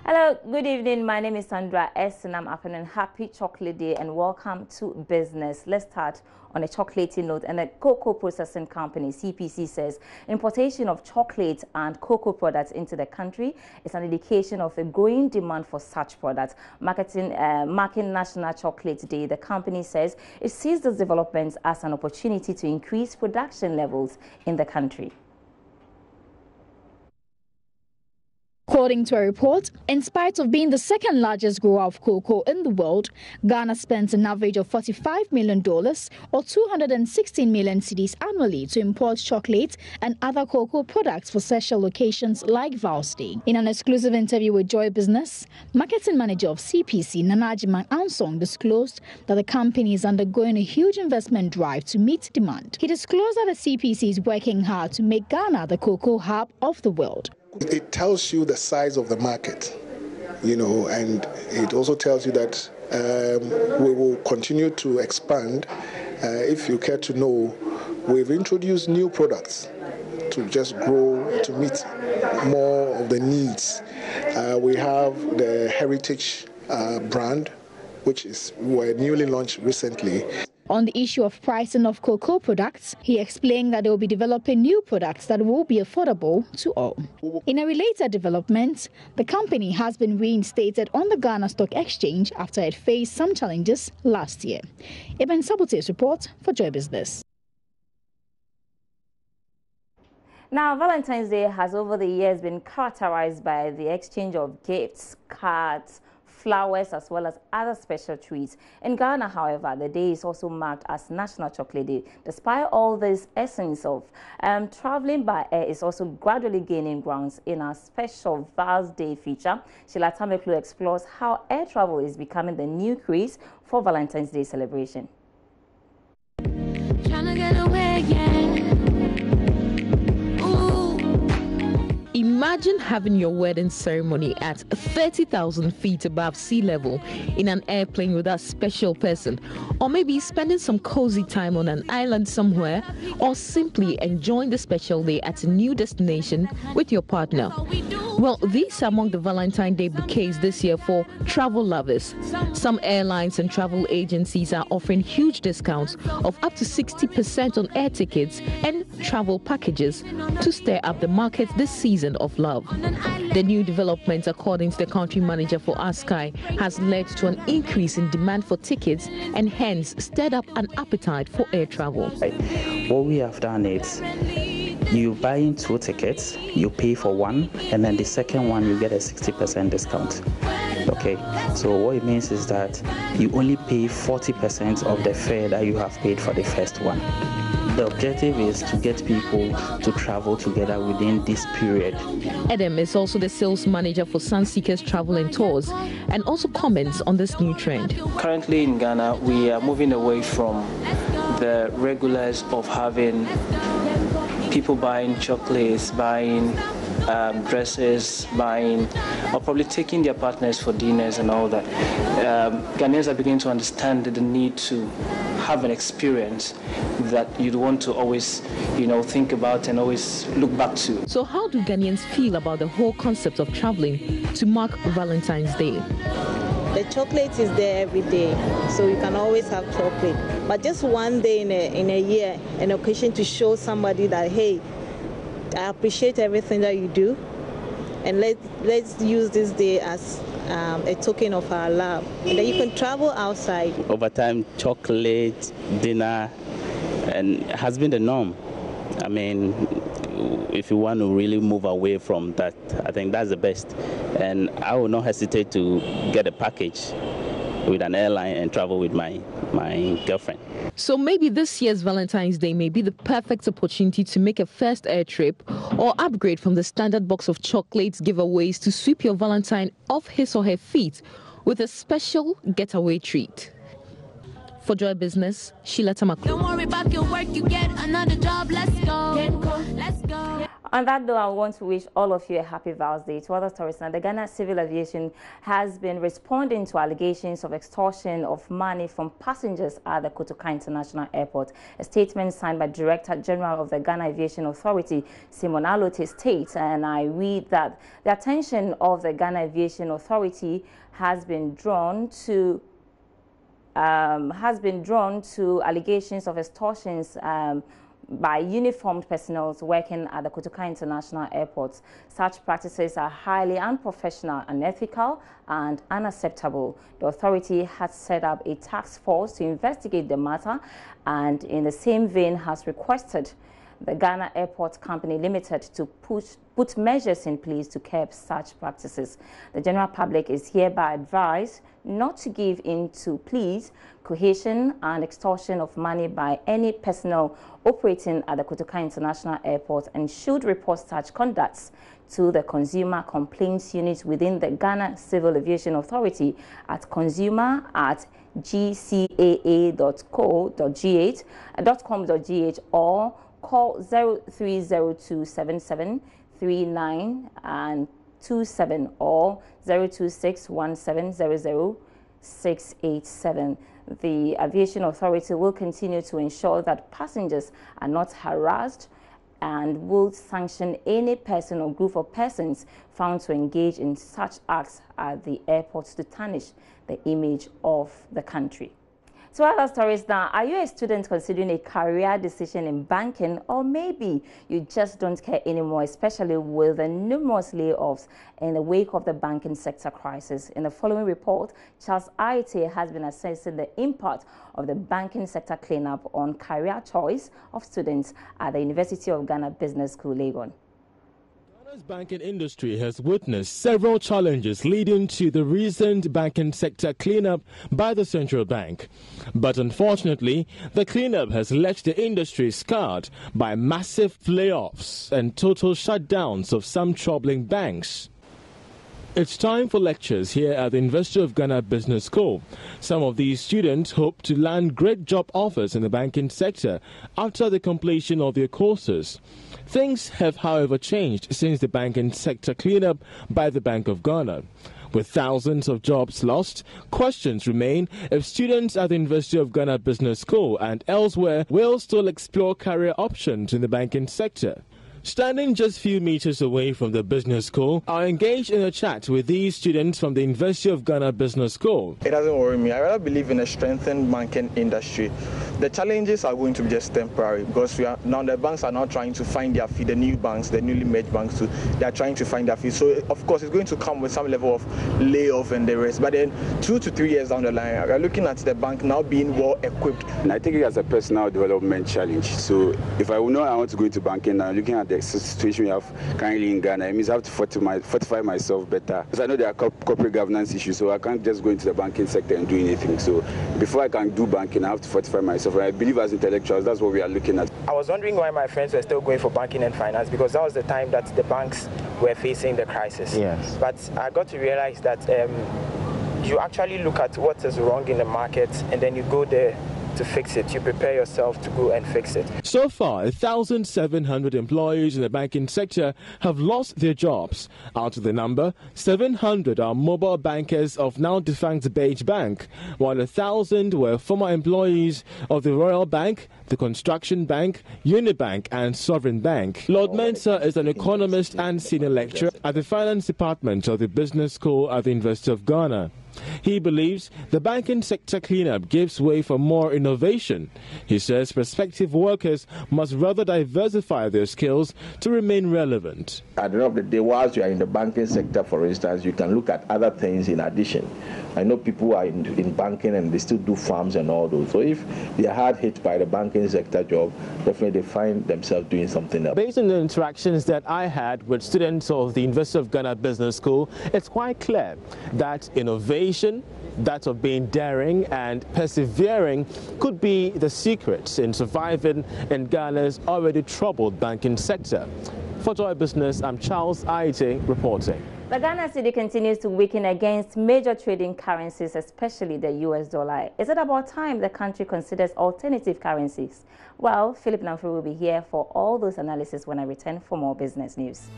Hello, good evening. My name is Sandra S. and I'm afternoon. Happy Chocolate Day and welcome to business. Let's start on a chocolatey note. And the cocoa processing company, CPC, says importation of chocolate and cocoa products into the country is an indication of a growing demand for such products. Marking National Chocolate Day, the company says it sees this development as an opportunity to increase production levels in the country. According to a report, in spite of being the second largest grower of cocoa in the world, Ghana spends an average of $45 million or 216 million cedis annually to import chocolate and other cocoa products for special occasions like Vals Day. In an exclusive interview with Joy Business, marketing manager of CPC, Nanajiman Ansong, disclosed that the company is undergoing a huge investment drive to meet demand. He disclosed that the CPC is working hard to make Ghana the cocoa hub of the world. It tells you the size of the market, and it also tells you that we will continue to expand. If you care to know, we've introduced new products to just grow, to meet more of the needs. We have the Heritage brand, which were newly launched recently. On the issue of pricing of cocoa products, he explained that they will be developing new products that will be affordable to all. In a related development, the company has been reinstated on the Ghana Stock Exchange after it faced some challenges last year. Eben Sabote's report for Joy Business. Now, Valentine's Day has over the years been characterized by the exchange of gifts, cards, flowers, as well as other special treats. In Ghana, however, the day is also marked as National Chocolate Day. Despite all this essence of traveling by air is also gradually gaining grounds in our special Vals Day feature. Sheila Tameklu explores how air travel is becoming the new craze for Valentine's Day celebration. Tryna get away, yeah. Imagine having your wedding ceremony at 30,000 feet above sea level in an airplane with a special person, or maybe spending some cozy time on an island somewhere, or simply enjoying the special day at a new destination with your partner. Well, these are among the Valentine's Day bouquets this year for travel lovers. Some airlines and travel agencies are offering huge discounts of up to 60% on air tickets and travel packages to stir up the market this season of love. The new development, according to the country manager for ASKY, has led to an increase in demand for tickets and hence stirred up an appetite for air travel. What we have done is you buy in 2 tickets, you pay for one, and then the second one you get a 60% discount. Okay, so what it means is that you only pay 40% of the fare that you have paid for the first one. The objective is to get people to travel together within this period. Adam is also the sales manager for Sunseekers Travel and Tours and also comments on this new trend. Currently in Ghana, we are moving away from the regulars of having people buying chocolates, buying dresses, or probably taking their partners for dinners and all that. Ghanaians are beginning to understand the need to have an experience that you'd want to always, think about and always look back to. So how do Ghanaians feel about the whole concept of traveling to mark Valentine's Day? The chocolate is there every day, so you can always have chocolate. But just one day in a year, an occasion to show somebody that, hey, I appreciate everything that you do, and let's use this day as a token of our love. And then you can travel outside. Over time, chocolate, dinner, and has been the norm. I mean, if you want to really move away from that, I think that's the best. And I will not hesitate to get a package with an airline and travel with my girlfriend. So maybe this year's Valentine's Day may be the perfect opportunity to make a first air trip or upgrade from the standard box of chocolates giveaways to sweep your Valentine off his or her feet with a special getaway treat. For Joy Business, Sheila Tameklu. Don't worry about your work, you get another job. Let's go. Let's go. On that note, I want to wish all of you a happy Val's Day. To other stories now, the Ghana Civil Aviation has been responding to allegations of extortion of money from passengers at the Kotoka International Airport. A statement signed by Director General of the Ghana Aviation Authority, Simon Alote, states, and I read that the attention of the Ghana Aviation Authority has been drawn to allegations of extortions by uniformed personnel working at the Kotoka International Airport. Such practices are highly unprofessional, unethical, and unacceptable. The authority has set up a task force to investigate the matter, and in the same vein has requested the Ghana Airport Company Limited to put measures in place to curb such practices. The general public is hereby advised not to give in to pleas, coercion, and extortion of money by any personnel operating at the Kotoka International Airport, and should report such conducts to the Consumer Complaints Unit within the Ghana Civil Aviation Authority at consumer@gcaa.com.gh or call 0302773927 or 02617000687. The Aviation Authority will continue to ensure that passengers are not harassed and will sanction any person or group of persons found to engage in such acts at the airports to tarnish the image of the country. So other stories now. Are you a student considering a career decision in banking, or maybe you just don't care anymore, especially with the numerous layoffs in the wake of the banking sector crisis? In the following report, Charles Aite has been assessing the impact of the banking sector cleanup on career choice of students at the University of Ghana Business School, Legon. Ghana's banking industry has witnessed several challenges leading to the recent banking sector cleanup by the central bank. But unfortunately, the cleanup has left the industry scarred by massive layoffs and total shutdowns of some troubling banks. It's time for lectures here at the University of Ghana Business School. Some of these students hope to land great job offers in the banking sector after the completion of their courses. Things have, however, changed since the banking sector cleanup by the Bank of Ghana. With thousands of jobs lost, questions remain if students at the University of Ghana Business School and elsewhere will still explore career options in the banking sector. Standing just a few meters away from the business school, I engaged in a chat with these students from the University of Ghana Business School. It doesn't worry me. I rather believe in a strengthened banking industry. The challenges are going to be just temporary because the banks are now trying to find their feet, the new banks, the newly merged banks too. They are trying to find their feet. So, of course, it's going to come with some level of layoff and the rest. But then 2 to 3 years down the line, we are looking at the bank now being well equipped. And I take it as a personal development challenge. So if I know I want to go into banking now, looking at the situation we have currently in Ghana, it means I have to fortify myself better. Because I know there are corporate governance issues, so I can't just go into the banking sector and do anything. So before I can do banking, I have to fortify myself. And I believe as intellectuals, that's what we are looking at. I was wondering why my friends were still going for banking and finance, because that was the time that the banks were facing the crisis. Yes. But I got to realize that you actually look at what is wrong in the market and then you go there to fix it. You prepare yourself to go and fix it. So far, 1,700 employees in the banking sector have lost their jobs. Out of the number, 700 are mobile bankers of now defunct Beige Bank, while 1,000 were former employees of the Royal Bank, the Construction Bank, Unibank and Sovereign Bank. Lord Mensah is an economist and senior lecturer at the Finance Department of the Business School at the University of Ghana. He believes the banking sector cleanup gives way for more innovation. He says prospective workers must rather diversify their skills to remain relevant. At the end of the day, whilst you are in the banking sector, for instance, you can look at other things in addition. I know people are in banking and they still do farms and all those. So if they are hard hit by the banking sector job, definitely they find themselves doing something else. Based on the interactions that I had with students of the University of Ghana Business School, it's quite clear that innovation, that of being daring and persevering, could be the secret in surviving in Ghana's already troubled banking sector. For Joy Business, I'm Charles Aite reporting. The Ghana cedi continues to weaken against major trading currencies, especially the US dollar. Is it about time the country considers alternative currencies? Well, Philip Namfuri will be here for all those analysis when I return for more business news.